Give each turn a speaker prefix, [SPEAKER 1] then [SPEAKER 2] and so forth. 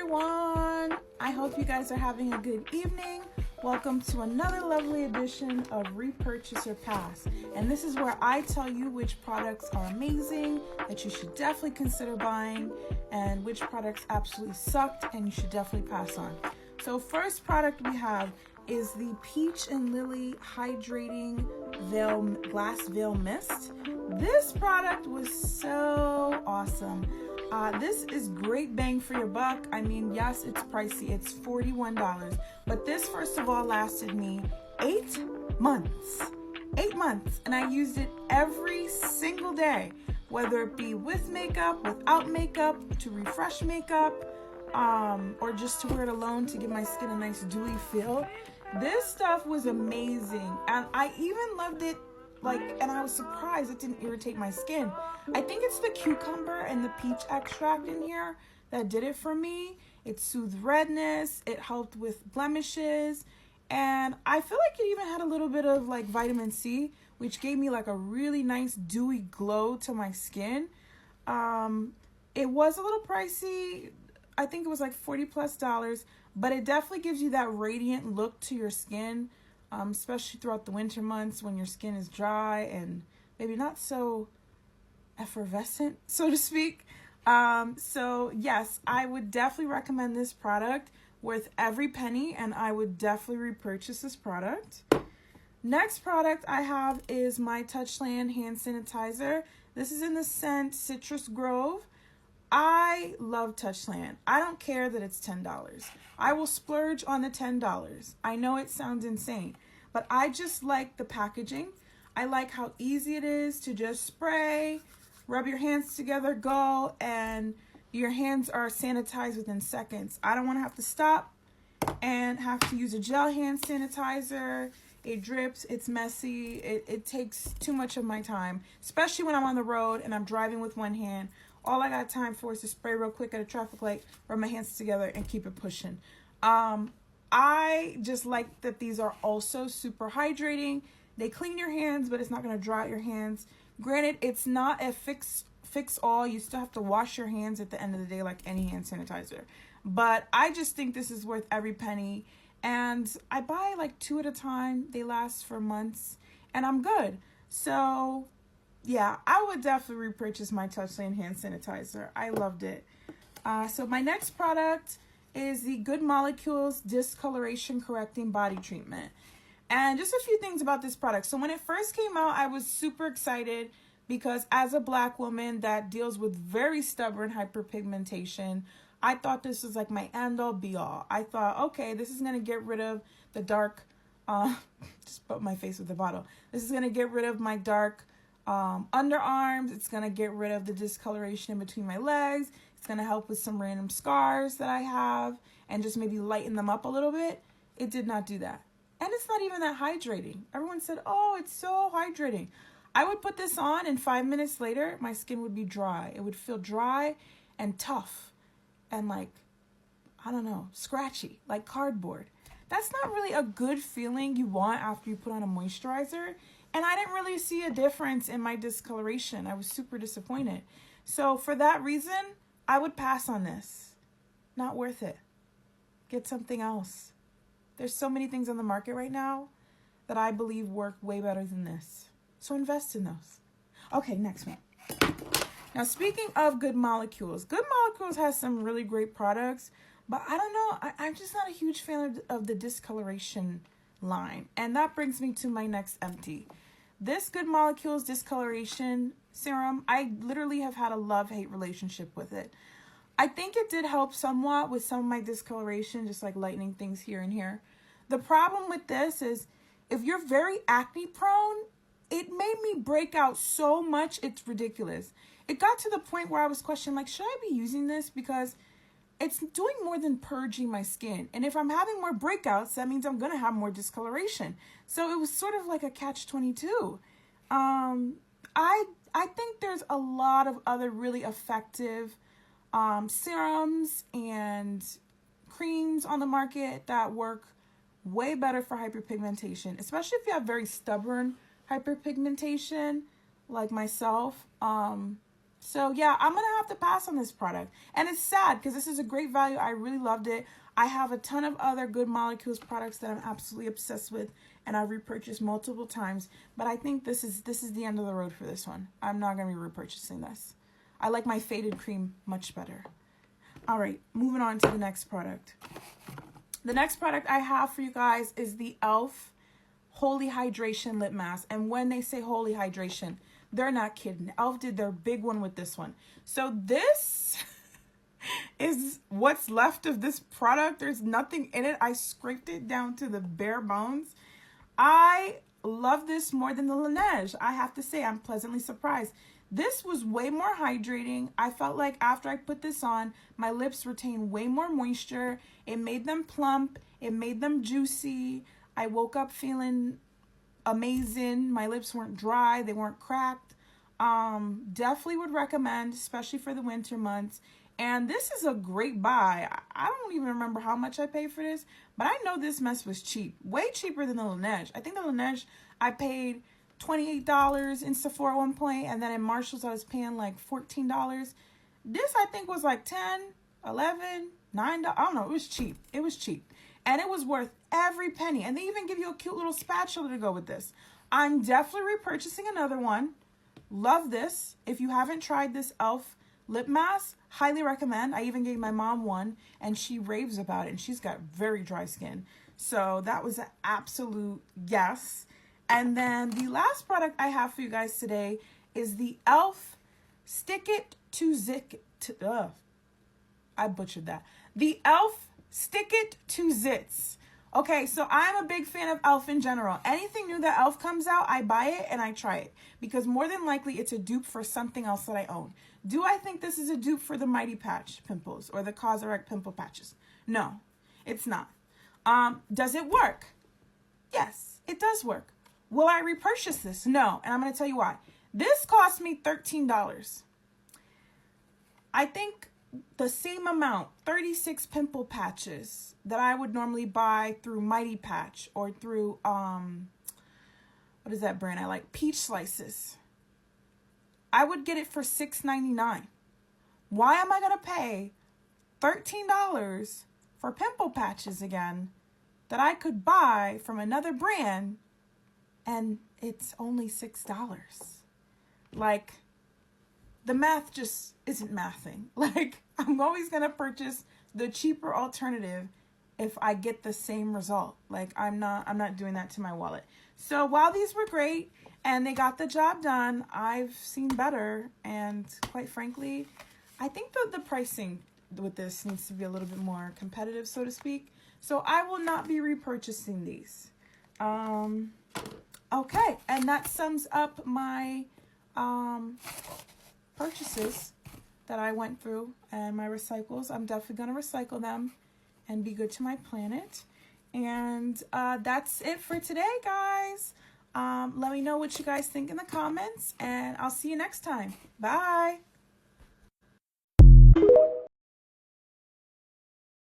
[SPEAKER 1] everyone. I hope you guys are having a good evening. Welcome to another lovely edition of Repurchase or Pass. And this is where I tell you which products are amazing, that you should definitely consider buying, and which products absolutely sucked and you should definitely pass on. So first product we have is the Peach and Lily Hydrating Glass Veil Mist. This product was so awesome. This is great bang for your buck. I mean, yes, it's pricey. It's $41. But this, first of all, lasted me 8 months. 8 months. And I used it every single day, whether it be with makeup, without makeup, to refresh makeup, or just to wear it alone to give my skin a nice dewy feel. This stuff was amazing. And I even loved it. And I was surprised it didn't irritate my skin. I think it's the cucumber and the peach extract in here that did it for me. It soothed redness, it helped with blemishes, and I feel like it even had a little bit of vitamin C, which gave me a really nice dewy glow to my skin. It was a little pricey. I think it was $40+, but it definitely gives you that radiant look to your skin. Especially throughout the winter months when your skin is dry and maybe not so effervescent, so to speak. So yes, I would definitely recommend this product worth every penny, and I would definitely repurchase this product. Next product I have is my Touchland hand sanitizer. This is in the scent Citrus Grove. I love Touchland. I don't care that it's $10. I will splurge on the $10. I know it sounds insane, but I just like the packaging. I like how easy it is to just spray, rub your hands together, go, and your hands are sanitized within seconds. I don't want to have to stop and have to use a gel hand sanitizer. It drips, it's messy, it takes too much of my time, especially when I'm on the road and I'm driving with one hand. All I got time for is to spray real quick at a traffic light, rub my hands together, and keep it pushing. I just like that these are also super hydrating. They clean your hands, but it's not going to dry out your hands. Granted, it's not a fix all. You still have to wash your hands at the end of the day like any hand sanitizer. But I just think this is worth every penny. And I buy 2 at a time. They last for months, and I'm good. So yeah, I would definitely repurchase my Touchland hand sanitizer. I loved it. So my next product is the Good Molecules Discoloration Correcting Body Treatment. And just a few things about this product. So when it first came out, I was super excited because as a Black woman that deals with very stubborn hyperpigmentation, I thought this was my end-all be-all. I thought, okay, this is going to get rid of the dark, just put my face with the bottle. This is going to get rid of my dark underarms. It's going to get rid of the discoloration in between my legs. It's going to help with some random scars that I have and just maybe lighten them up a little bit. It did not do that. And it's not even that hydrating. Everyone said, oh, it's so hydrating. I would put this on and 5 minutes later, my skin would be dry. It would feel dry and tough and I don't know, scratchy, like cardboard. That's not really a good feeling you want after you put on a moisturizer. And I didn't really see a difference in my discoloration. I was super disappointed. So for that reason, I would pass on this. Not worth it. Get something else. There's so many things on the market right now that I believe work way better than this. So invest in those. Okay, next one. Now, speaking of Good Molecules, Good Molecules has some really great products, but I don't know. I'm just not a huge fan of the discoloration line. And that brings me to my next empty. This Good Molecules Discoloration Serum, I literally have had a love-hate relationship with it. I think it did help somewhat with some of my discoloration, just lightening things here and here. The problem with this is if you're very acne prone, it made me break out so much, it's ridiculous. It got to the point where I was questioning, should I be using this? Because it's doing more than purging my skin. And if I'm having more breakouts, that means I'm going to have more discoloration. So it was sort of like a catch-22. I think there's a lot of other really effective serums and creams on the market that work way better for hyperpigmentation, especially if you have very stubborn hyperpigmentation like myself. So yeah, I'm going to have to pass on this product. And it's sad because this is a great value. I really loved it. I have a ton of other Good Molecules products that I'm absolutely obsessed with, and I've repurchased multiple times. But I think this is the end of the road for this one. I'm not going to be repurchasing this. I like my Faded Cream much better. All right, moving on to the next product. The next product I have for you guys is the e.l.f. Holy Hydration Lip Mask. And when they say Holy Hydration, they're not kidding. e.l.f. did their big one with this one. So this is what's left of this product. There's nothing in it. I scraped it down to the bare bones. I love this more than the Laneige. I have to say, I'm pleasantly surprised. This was way more hydrating. I felt like after I put this on, my lips retained way more moisture. It made them plump. It made them juicy. I woke up feeling amazing. My lips weren't dry. They weren't cracked. Definitely would recommend, especially for the winter months. And this is a great buy. I don't even remember how much I paid for this, but I know this mess was cheap. Way cheaper than the Laneige. I think the Laneige, I paid $28 in Sephora at one point, and then in Marshalls I was paying like $14. This I think was like $10, $11, $9. I don't know. It was cheap. It was cheap. And it was worth every penny. And they even give you a cute little spatula to go with this. I'm definitely repurchasing another one. Love this. If you haven't tried this e.l.f. lip mask, highly recommend. I even gave my mom one, and she raves about it, and she's got very dry skin. So that was an absolute yes. And then the last product I have for you guys today is the e.l.f. Stick It to Zit. I butchered that. The e.l.f. Stick It to Zits. Okay, so I'm a big fan of e.l.f. in general. Anything new that e.l.f. comes out, I buy it and I try it. Because more than likely, it's a dupe for something else that I own. Do I think this is a dupe for the Mighty Patch pimples or the Cosrx pimple patches? No, it's not. Does it work? Yes, it does work. Will I repurchase this? No, and I'm going to tell you why. This cost me $13. I think the same amount, 36 pimple patches that I would normally buy through Mighty Patch or through, what is that brand I like? Peach Slices. I would get it for $6.99. Why am I going to pay $13 for pimple patches again that I could buy from another brand and it's only $6? Like, the math just isn't mathing. Like, I'm always going to purchase the cheaper alternative if I get the same result. Like, I'm not doing that to my wallet. So while these were great and they got the job done, I've seen better. And quite frankly, I think that the pricing with this needs to be a little bit more competitive, so to speak. So I will not be repurchasing these. Okay, and that sums up my purchases that I went through and my recycles. I'm definitely going to recycle them and be good to my planet. And that's it for today, guys. Let me know what you guys think in the comments, and I'll see you next time. Bye.